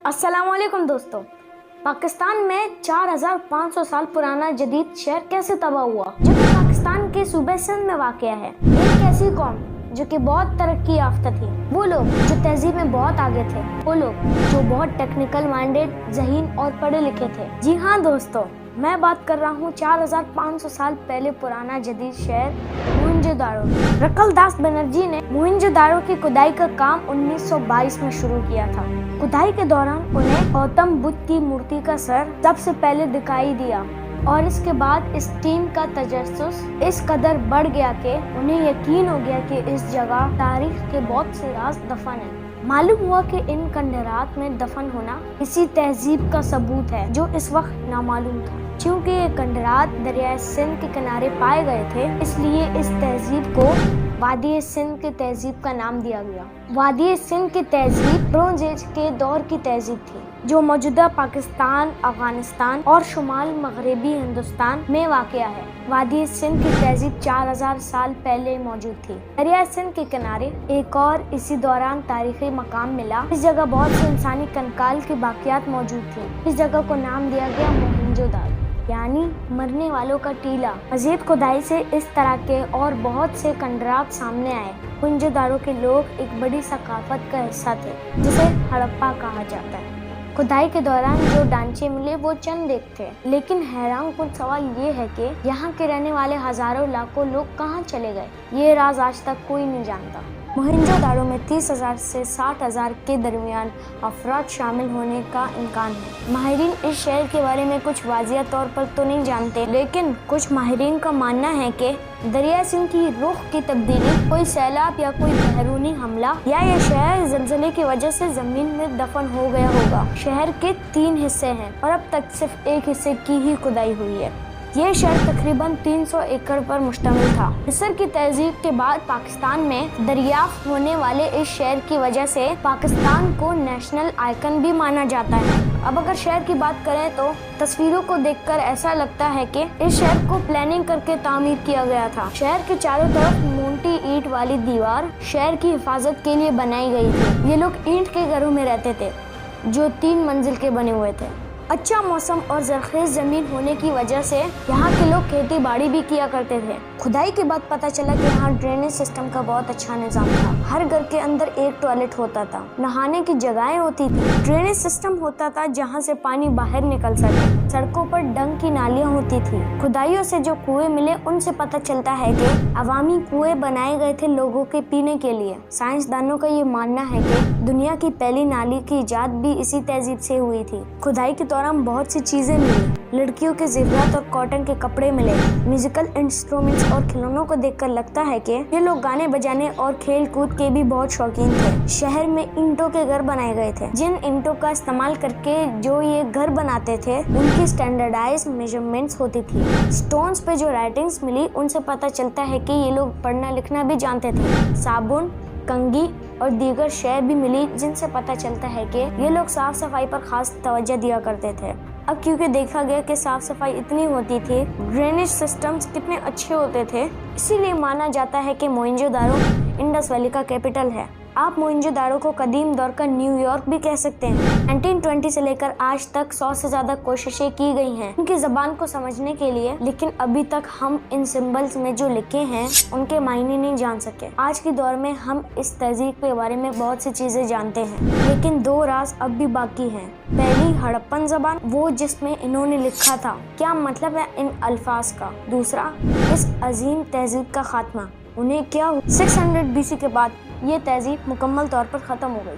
अस्सलामुअलैकुम दोस्तों। पाकिस्तान में 4500 साल पुराना जदीद शहर कैसे तबाह हुआ, जो कि पाकिस्तान के सूबे सिंध में वाक़या है। एक ऐसी कौम जो कि बहुत तरक्की याफ्ता थी, वो लोग जो तहजीब में बहुत आगे थे, वो लोग जो बहुत टेक्निकल माइंडेड, ज़हीन और पढ़े लिखे थे। जी हाँ दोस्तों, मैं बात कर रहा हूँ 4500 साल पहले पुराना जदीद शहर मोहनजोदाड़ो। रखलदास बनर्जी ने मोहनजोदाड़ो की खुदाई का काम 1922 में शुरू किया था। खुदाई के दौरान उन्हें गौतम बुद्ध की मूर्ति का सर सबसे पहले दिखाई दिया और इसके बाद इस टीम का तजस्सुस इस कदर बढ़ गया कि उन्हें यकीन हो गया कि इस जगह तारीख के बहुत से राज दफन हैं। मालूम हुआ कि इन खंडहरात में दफन होना किसी तहजीब का सबूत है जो इस वक्त नामालूम था। क्योंकि ये खंडहरात दरियाए सिंध के किनारे पाए गए थे, इसलिए इस तहजीब को वादी सिंध की तहजीब का नाम दिया गया। वादी सिंध की तहजीब ब्रोंज एज के दौर की तहजीब थी, जो मौजूदा पाकिस्तान, अफगानिस्तान और शुमाल मगरबी हिंदुस्तान में वाक़या है। वादी सिंध की तहजीब 4000 साल पहले मौजूद थी। दरिया सिंध के किनारे एक और इसी दौरान तारीखी मकाम मिला। इस जगह बहुत से इंसानी कंकाल की बाकियात मौजूद थी। इस जगह को नाम दिया गया मोहनजोदाड़ो, यानी मरने वालों का टीला। मजीद खुदाई से इस तरह के और बहुत से खंडहरात सामने आए। मोहनजोदाड़ो के लोग एक बड़ी सकाफत का हिस्सा थे, जिसे हड़प्पा कहा जाता है। खुदाई के दौरान जो ढांचे मिले वो चंद एक थे, लेकिन हैरान कुन सवाल ये है कि यहाँ के रहने वाले हजारों लाखों लोग कहाँ चले गए, ये राज आज तक कोई नहीं जानता। मोहनजोदाड़ो में 30,000 से 60,000 के दरमियान अफराद शामिल होने का इम्कान है। माहिरीन इस शहर के बारे में कुछ वाज़िया तौर पर तो नहीं जानते, लेकिन कुछ माहिरीन का मानना है कि दरिया सिंध की रुख की तब्दीली, कोई सैलाब या कोई बैरूनी हमला, या ये शहर ज़लज़ले की वजह से ज़मीन में दफन हो गया होगा। शहर के 3 हिस्से हैं और अब तक सिर्फ एक हिस्से की ही खुदाई हुई है। ये शहर तकरीबन 300 एकड़ पर मुश्तमिल था। मिस्र की तहजीब के बाद पाकिस्तान में दरियाफ्त होने वाले इस शहर की वजह से पाकिस्तान को नेशनल आइकन भी माना जाता है। अब अगर शहर की बात करें तो तस्वीरों को देखकर ऐसा लगता है कि इस शहर को प्लानिंग करके तामीर किया गया था। शहर के चारों तरफ मोटी ईंट वाली दीवार शहर की हिफाजत के लिए बनाई गई थी। ये लोग ईंट के घरों में रहते थे जो 3 मंजिल के बने हुए थे। अच्छा मौसम और ज़रख़ेज़ ज़मीन होने की वजह से यहाँ के लोग खेती बाड़ी भी किया करते थे। खुदाई के बाद पता चला कि यहाँ ड्रेनेज सिस्टम का बहुत अच्छा निज़ाम था। हर घर के अंदर एक टॉयलेट होता था, नहाने की जगहें होती थी, ड्रेनेज सिस्टम होता था जहाँ से पानी बाहर निकल सके, सड़कों पर डंग की नालियाँ होती थी। खुदाइयों से जो कुएं मिले उनसे पता चलता है कि अवामी कुएं बनाए गए थे लोगों के पीने के लिए। साइंसदानों का ये मानना है कि दुनिया की पहली नाली की इजाद भी इसी तहजीब से हुई थी। खुदाई के दौरान बहुत सी चीजें मिली, लड़कियों के ज़ेवरात और कॉटन के कपड़े मिले। म्यूजिकल इंस्ट्रूमेंट्स और खिलौनों को देखकर लगता है कि ये लोग गाने बजाने और खेल कूद के भी बहुत शौकीन थे। शहर में ईंटों के घर बनाए गए थे। जिन ईंटों का इस्तेमाल करके जो ये घर बनाते थे उनकी स्टैंडर्डाइज मेजरमेंट्स होती थी। स्टोन्स पे जो राइटिंग्स मिली उनसे पता चलता है कि ये लोग पढ़ना लिखना भी जानते थे। साबुन, कंघी और दीगर शय भी मिली, जिनसे पता चलता है कि ये लोग साफ सफाई पर खास तवज्जो दिया करते थे। अब क्योंकि देखा गया कि साफ सफाई इतनी होती थी, ड्रेनेज सिस्टम्स कितने अच्छे होते थे, इसीलिए माना जाता है कि मोहनजोदाड़ो इंडस वैली का कैपिटल है। आप मोहनजोदाड़ो को कदीम दौर का न्यूयॉर्क भी कह सकते हैं। 1920 से लेकर आज तक 100 से ज्यादा कोशिशें की गई हैं उनकी जबान को समझने के लिए, लेकिन अभी तक हम इन सिंबल्स में जो लिखे हैं उनके मायने नहीं जान सके। आज के दौर में हम इस तहजीब के बारे में बहुत सी चीजें जानते हैं, लेकिन 2 राज अब भी बाकी हैं। पहली हड़प्पन जबान, वो जिसमें इन्होंने लिखा था, क्या मतलब है इन अल्फाज का। दूसरा, इस अजीम तहजीब का खात्मा, उन्हें क्या 600 BC के बाद ये तहजीब मुकम्मल तौर पर ख़त्म हो गई।